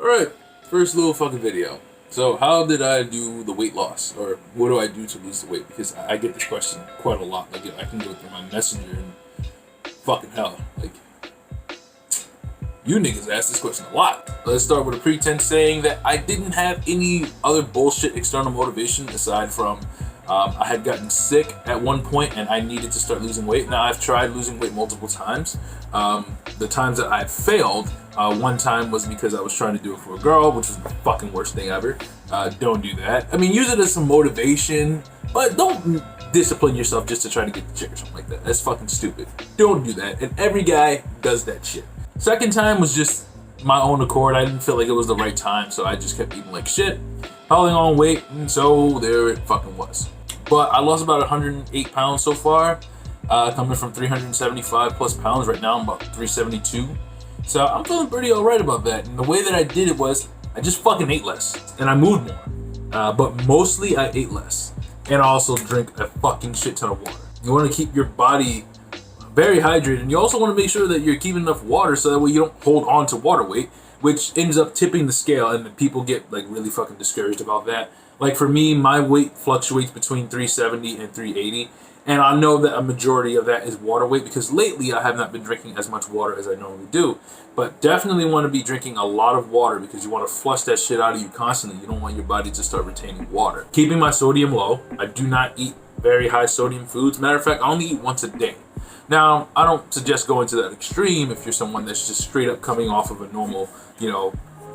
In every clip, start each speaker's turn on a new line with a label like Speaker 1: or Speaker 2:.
Speaker 1: Alright, first little fucking video. So how did I do the weight loss? Or what do I do to lose the weight? Because I get this question quite a lot. Like, I can go through my messenger and fucking hell. Like, you niggas ask this question a lot. Let's start with a pretense saying that I didn't have any other bullshit external motivation aside from I had gotten sick at one point and I needed to start losing weight. Now, I've tried losing weight multiple times. The times that I've failed, one time was because I was trying to do it for a girl, which was the fucking worst thing ever. Don't do that. I mean, use it as some motivation, but don't discipline yourself just to try to get the chick or something like that. That's fucking stupid. Don't do that. And every guy does that shit. Second time was just my own accord. I didn't feel like it was the right time, so I just kept eating like shit, piling on weight, and so there it fucking was. But I lost about 108 pounds so far, coming from 375 plus pounds. Right now I'm about 372. So I'm feeling pretty alright about that. And the way that I did it was I just fucking ate less and I moved more. But mostly I ate less. And I also drink a fucking shit ton of water. You want to keep your body very hydrated, and you also want to make sure that you're keeping enough water so that way you don't hold on to water weight, which ends up tipping the scale, and people get like really fucking discouraged about that. Like for me, my weight fluctuates between 370 and 380, and I know that a majority of that is water weight because lately I have not been drinking as much water as I normally do. But definitely want to be drinking a lot of water because you want to flush that shit out of you constantly. You don't want your body to start retaining water. Keeping my sodium low. I do not eat very high sodium foods. Matter of fact, I only eat once a day. Now, I don't suggest going to that extreme if you're someone that's just straight up coming off of a normal,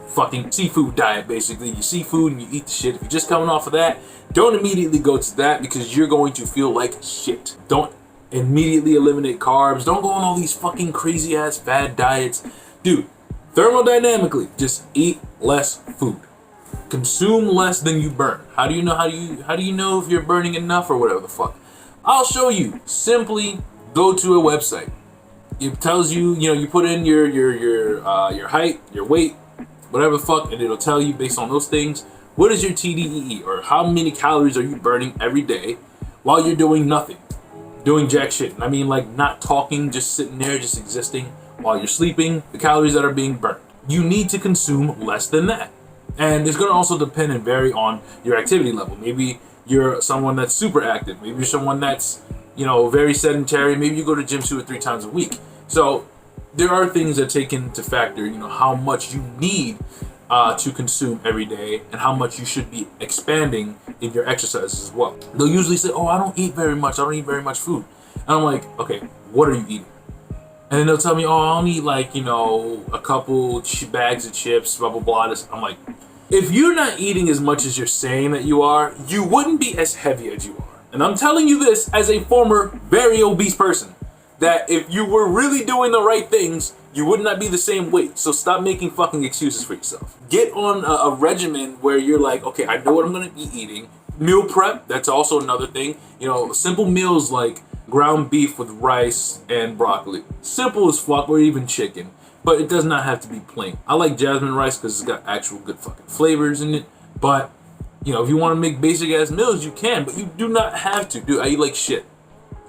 Speaker 1: fucking seafood diet, basically. You see food and you eat the shit. If you're just coming off of that, don't immediately go to that because you're going to feel like shit. Don't immediately eliminate carbs. Don't go on all these fucking crazy ass fad diets. Dude, thermodynamically, just eat less food. Consume less than you burn. How do you know if you're burning enough or whatever the fuck? I'll show you. Simply go to a website. It tells you, you put in your height, your weight, whatever the fuck, and it'll tell you based on those things, what is your TDEE, or how many calories are you burning every day while you're doing nothing, doing jack shit. And I mean, like, not talking, just sitting there, just existing while you're sleeping, the calories that are being burned. You need to consume less than that. And it's going to also depend and vary on your activity level. Maybe you're someone that's super active. Maybe you're someone that's very sedentary. Maybe you go to gym 2 or 3 times a week. So there are things that take into factor, how much you need to consume every day and how much you should be expanding in your exercises as well. They'll usually say, oh, I don't eat very much. I don't eat very much food. And I'm like, okay, what are you eating? And then they'll tell me, oh, I only eat like, a couple bags of chips, blah, blah, blah. I'm like, if you're not eating as much as you're saying that you are, you wouldn't be as heavy as you are. And I'm telling you this as a former very obese person, that if you were really doing the right things, you would not be the same weight. So stop making fucking excuses for yourself. Get on a regimen where you're like, okay, I know what I'm going to be eating. Meal prep, that's also another thing. Simple meals like ground beef with rice and broccoli. Simple as fuck, or even chicken. But it does not have to be plain. I like jasmine rice because it's got actual good fucking flavors in it. But if you want to make basic ass meals, you can, but you do not have to. Dude, I eat like shit.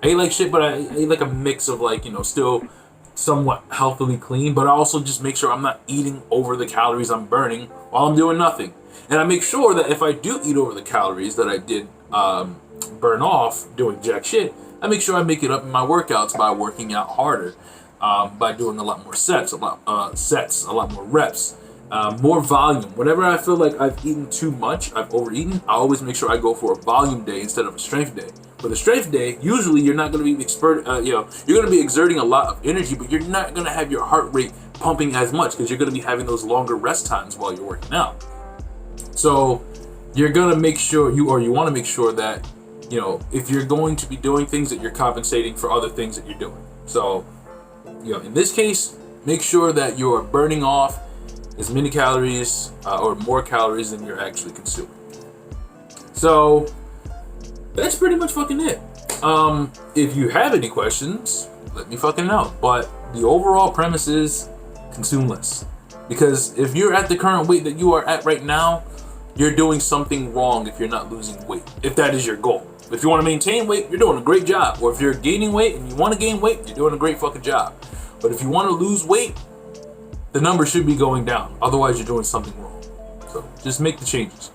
Speaker 1: But I eat like a mix of still somewhat healthily clean, but I also just make sure I'm not eating over the calories I'm burning while I'm doing nothing. And I make sure that if I do eat over the calories that I did burn off doing jack shit, I make sure I make it up in my workouts by working out harder, by doing a lot more sets, a lot more reps. More volume. Whenever I feel like I've eaten too much, I've overeaten, I always make sure I go for a volume day instead of a strength day. For the strength day, usually you're not going to be you're going to be exerting a lot of energy, but you're not going to have your heart rate pumping as much because you're going to be having those longer rest times while you're working out. So you're going to make sure you want to make sure that, if you're going to be doing things, that you're compensating for other things that you're doing. So, in this case, make sure that you're burning off as many calories or more calories than you're actually consuming. So that's pretty much fucking it. If you have any questions, let me fucking know. But the overall premise is consume less. Because if you're at the current weight that you are at right now, you're doing something wrong if you're not losing weight, if that is your goal. If you want to maintain weight, you're doing a great job. Or if you're gaining weight and you want to gain weight, you're doing a great fucking job. But if you want to lose weight, the number should be going down. Otherwise, you're doing something wrong. So just make the changes.